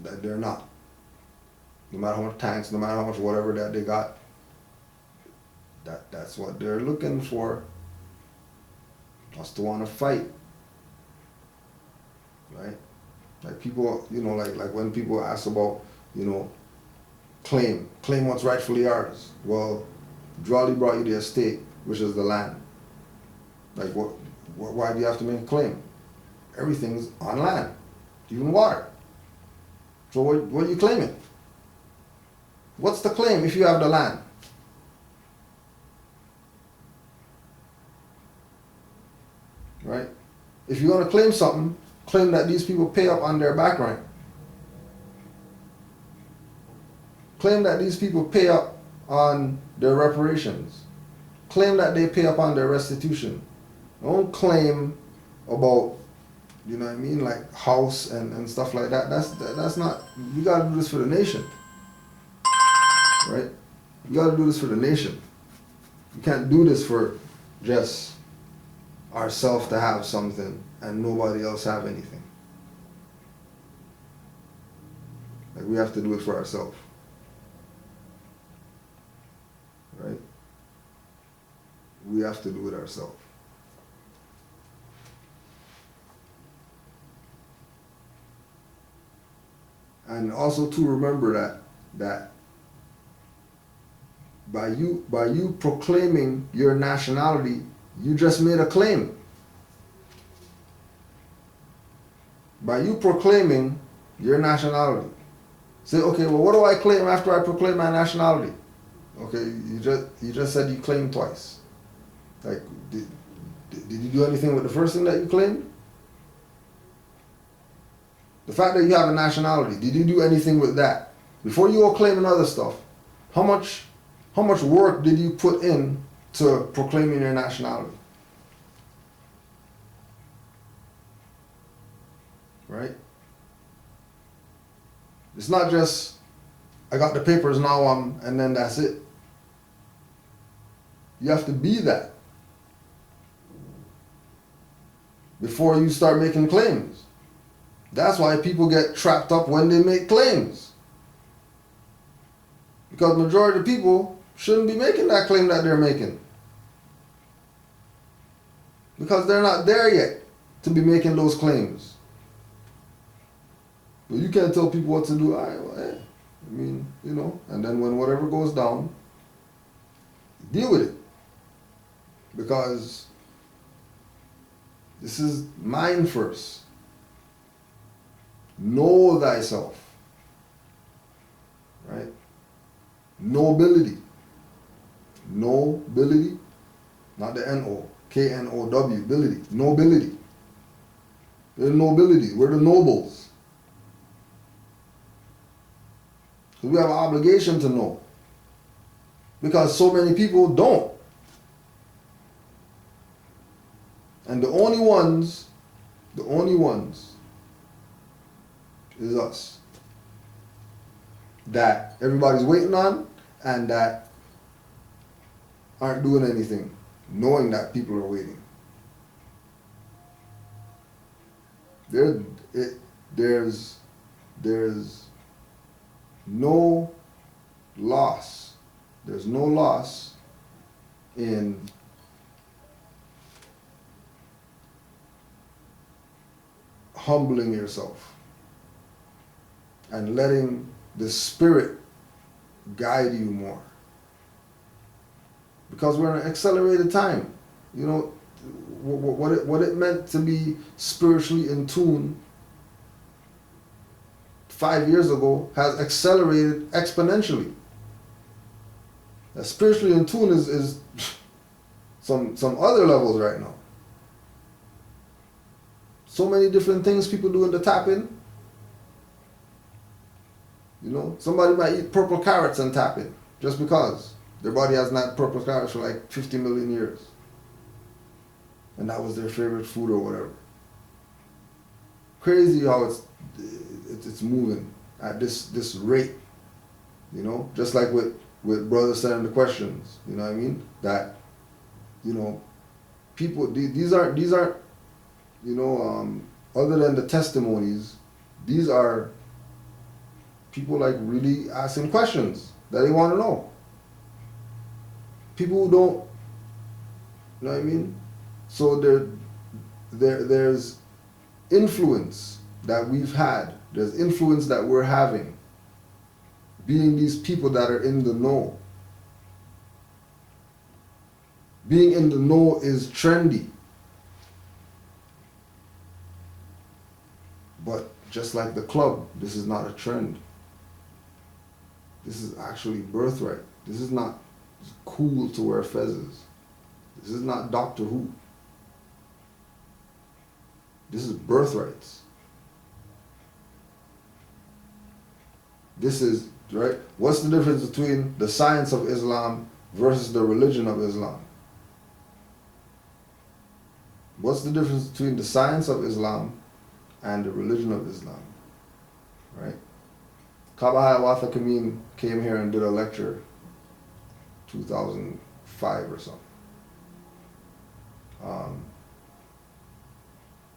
that they're not. No matter how much tanks, no matter how much whatever that they got, that's what they're looking for. Us to want to fight, right? Like people, like when people ask about, claim what's rightfully ours. Well, Drawley brought you the estate, which is the land. Like why do you have to make a claim? Everything's on land, even water. So what are you claiming? What's the claim if you have the land? Right? If you're going to claim something, claim that these people pay up on their back rent. Claim that these people pay up on their reparations. Claim that they pay up on their restitution. Don't claim about, like house and stuff like that. That's not, you got to do this for the nation. Right? You got to do this for the nation. You can't do this for just ourselves to have something and nobody else have anything. Like we have to do it for ourselves. Right? We have to do it ourselves. And also to remember that by you proclaiming your nationality, you just made a claim. By you proclaiming your nationality. Say, okay, well, what do I claim after I proclaim my nationality? Okay, you just said you claimed twice. Like, did you do anything with the first thing that you claimed? The fact that you have a nationality, did you do anything with that? Before you go claiming other stuff, how much work did you put in to proclaiming your nationality? Right? It's not just, I got the papers now, and then that's it. You have to be that before you start making claims. That's why people get trapped up when they make claims. Because majority of people shouldn't be making that claim that they're making. Because they're not there yet to be making those claims. But you can't tell people what to do. And then when whatever goes down, deal with it. Because this is mine first. Know thyself. Right? Nobility. Nobility. Not the N-O. K-N-O-W. Ability. Nobility. We're the nobility. We're the nobles. So we have an obligation to know. Because so many people don't. And the only ones is us. That everybody's waiting on and that aren't doing anything, knowing that people are waiting. There's no loss. There's no loss in humbling yourself and letting the Spirit guide you more. Because we're in an accelerated time. What it meant to be spiritually in tune 5 years ago has accelerated exponentially. Now, spiritually in tune is some other levels right now. So many different things people do in the tapping. Somebody might eat purple carrots and tap in just because their body hasn't had purple carrots for like 50 million years. And that was their favorite food or whatever. Crazy how it's moving at this rate. Just like with brothers sending the questions. You know what I mean? That, people, these aren't, other than the testimonies, these are people like really asking questions that they want to know. People who don't, you know what I mean? So there's influence that we've had. There's influence that we're having. Being these people that are in the know. Being in the know is trendy. But just like the club, this is not a trend. This is actually birthright. This is not cool to wear fezzes. This is not Doctor Who. This is birthrights. This is, right? What's the difference between the science of Islam versus the religion of Islam? What's the difference between the science of Islam and the religion of Islam? Right? Kabahai Watha Kamin came here and did a lecture 2005 or something.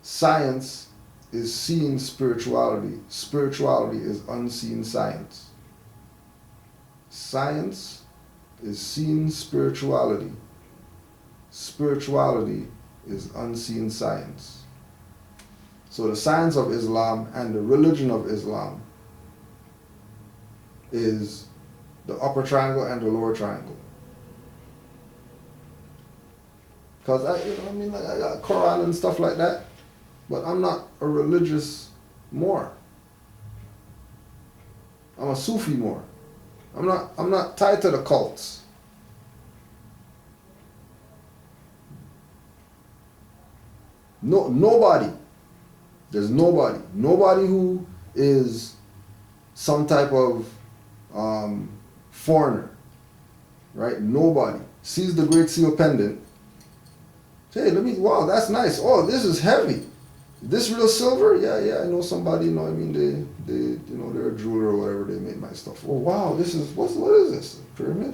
Science is seen spirituality. Spirituality is unseen science. Science is seen spirituality. Spirituality is unseen science. So the science of Islam and the religion of Islam is the upper triangle and the lower triangle. Because I got Quran and stuff like that, but I'm not a religious Moor. I'm a Sufi Moor. I'm not tied to the cults. Nobody. There's nobody. Nobody who is some type of foreigner, right? Nobody sees the Great Seal pendant. Hey, wow, that's nice. Oh, this is heavy. This real silver? Yeah, I know somebody, you know what I mean? They they're a jeweler or whatever, they made my stuff. Oh, wow, what is this? A pyramid?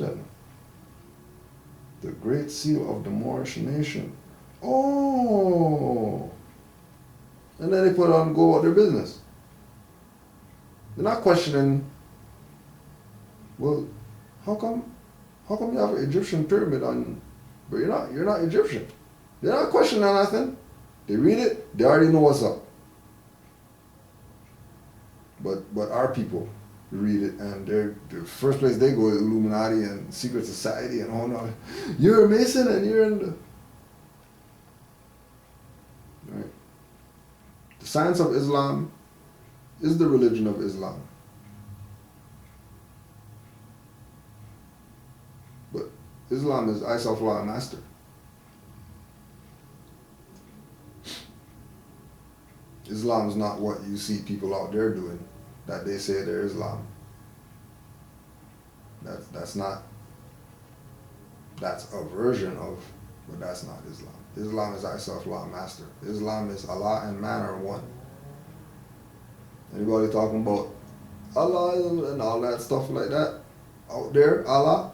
The Great Seal of the Moorish nation. Oh. And then they put on and go about their business. They're not questioning, well, how come you have an Egyptian pyramid on, but you're not Egyptian. They're not questioning nothing. They read it, they already know what's up. But our people read it, and the first place they go is Illuminati and secret society and all that. You're a Mason and you're in the... Right? The science of Islam is the religion of Islam. But Islam is I self-law and master. Islam is not what you see people out there doing that they say they're Islam. That's a version of, but that's not Islam. Islam is I self-law master. Islam is Allah and man are one. Anybody talking about Allah and all that stuff like that out there, Allah?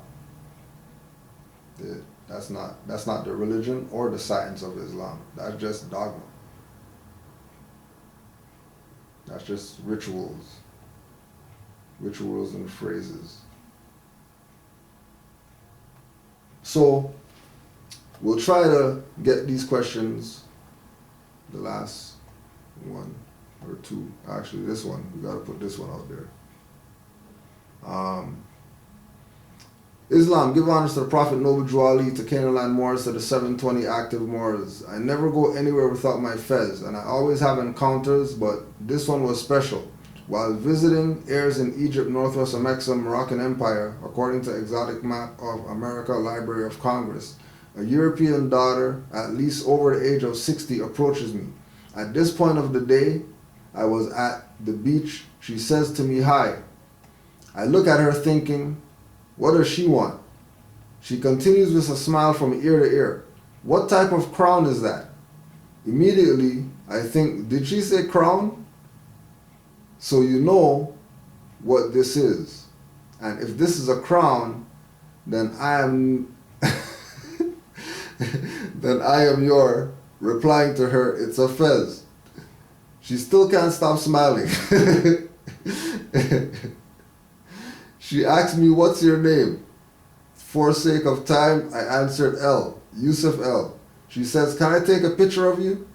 That's not the religion or the science of Islam. That's just dogma. That's just rituals and phrases. So we'll try to get these questions, the last one or two, actually this one, we got to put this one out there. Islam, give honors to the Prophet Noble Drew Ali, to Canaanland Moors, to the 720 active Moors. I never go anywhere without my fez, and I always have encounters, but this one was special. While visiting heirs in Egypt, Northwest Amexa, Moroccan Empire, according to Exotic Map of America, Library of Congress, a European daughter, at least over the age of 60, approaches me. At this point of the day, I was at the beach. She says to me, hi. I look at her thinking, what does she want? She continues with a smile from ear to ear. What type of crown is that? Immediately, I think, did she say crown? So you know what this is. And if this is a crown, then I am your replying to her, it's a fez. She still can't stop smiling. She asked me, "What's your name?" For sake of time, I answered L. Yusuf L. She says, "Can I take a picture of you?"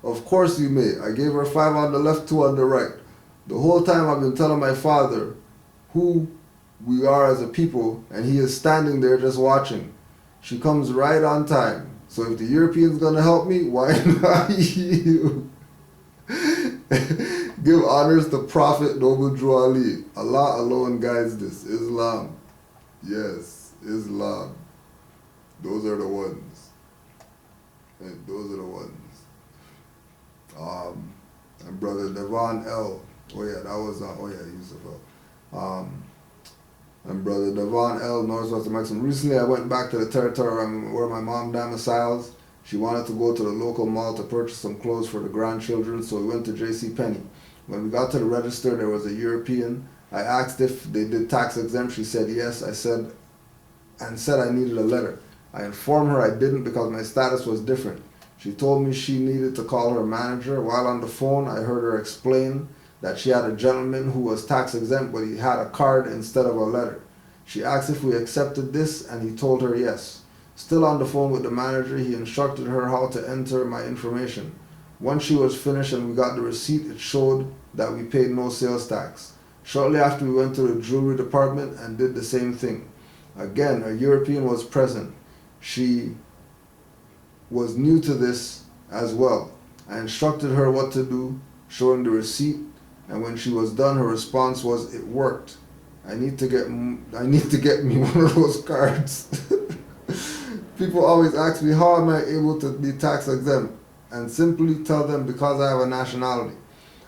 "Of course you may." I gave her 5 on the left, 2 on the right. The whole time I've been telling my father who we are as a people, and he is standing there just watching. She comes right on time. So if the European's gonna help me, why not you? Give honors to Prophet Noble Drew Ali. Allah alone guides this. Islam. Yes, Islam. Those are the ones. And those are the ones. And brother Devon L. Oh yeah, that was Yusuf L. And brother Devon L. Northwest Mexican. Recently I went back to the territory where my mom domiciles. She wanted to go to the local mall to purchase some clothes for the grandchildren, so we went to J.C. Penney. When we got to the register, there was a European. I asked if they did tax exempt. She said yes. I said I needed a letter. I informed her I didn't because my status was different. She told me she needed to call her manager. While on the phone, I heard her explain that she had a gentleman who was tax exempt, but he had a card instead of a letter. She asked if we accepted this, and he told her yes. Still on the phone with the manager, he instructed her how to enter my information. Once she was finished and we got the receipt, it showed that we paid no sales tax. Shortly after, we went to the jewelry department and did the same thing. Again, a European was present. She was new to this as well. I instructed her what to do, showing the receipt, and when she was done, her response was, "It worked. I need to get me one of those cards." People always ask me, how am I able to be tax exempt? And simply tell them, because I have a nationality.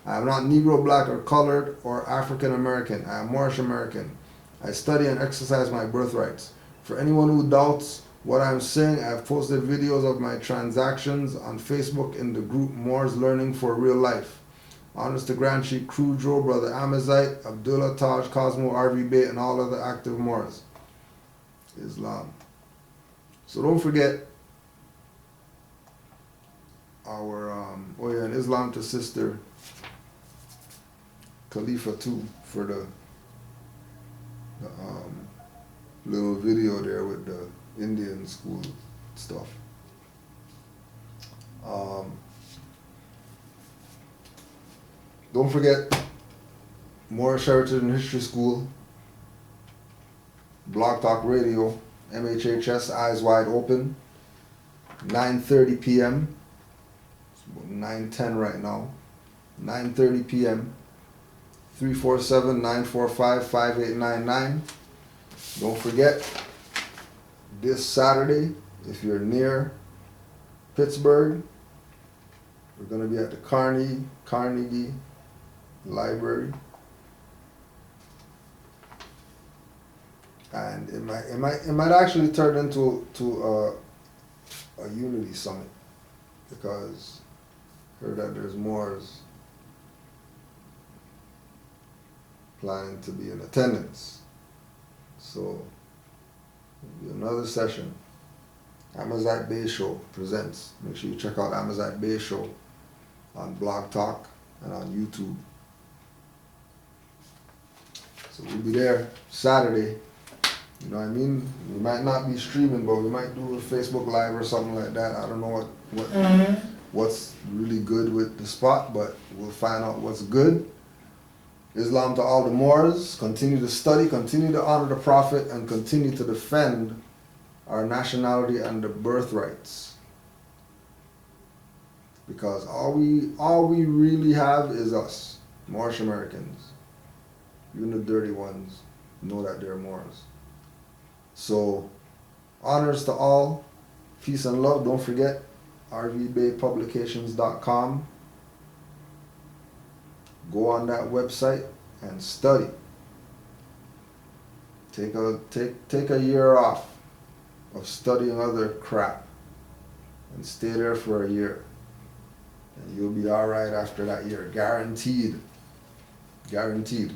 I am not Negro, Black, or colored, or African American. I am Moorish American. I study and exercise my birthrights. For anyone who doubts what I'm saying, I have posted videos of my transactions on Facebook in the group Moors Learning for Real Life. Honors to Grand Chief Crudro, Brother Amazite, Abdullah, Taj, Cosmo, RV Bait, and all other active Moors. Islam. So don't forget our, and Islam to Sister Khalifa too for the little video there with the Indian school stuff. Don't forget Moorish Heritage and History School, Blog Talk Radio, MHHS Eyes Wide Open, 9:30 p.m. It's about 9:10 right now. 9:30 p.m. 347-945-5899. Don't forget, this Saturday, if you're near Pittsburgh, we're going to be at the Carnegie Library. And it might actually turn into a unity summit, because I heard that there's Moors planning to be in attendance. So it'll be another session. Amazite Bay Show presents. Make sure you check out Amazite Bay Show on Blog Talk and on YouTube. So we'll be there Saturday. You know what I mean? We might not be streaming, but we might do a Facebook Live or something like that. I don't know what's really good with the spot, but we'll find out what's good. Islam to all the Moors. Continue to study, continue to honor the Prophet, and continue to defend our nationality and the birthrights. Because all we really have is us, Moorish Americans. Even the dirty ones know that they're Moors. So, honors to all, peace and love. Don't forget, rvbaypublications.com. Go on that website and study. Take a year off of studying other crap and stay there for a year. And you'll be all right after that year. Guaranteed. Guaranteed.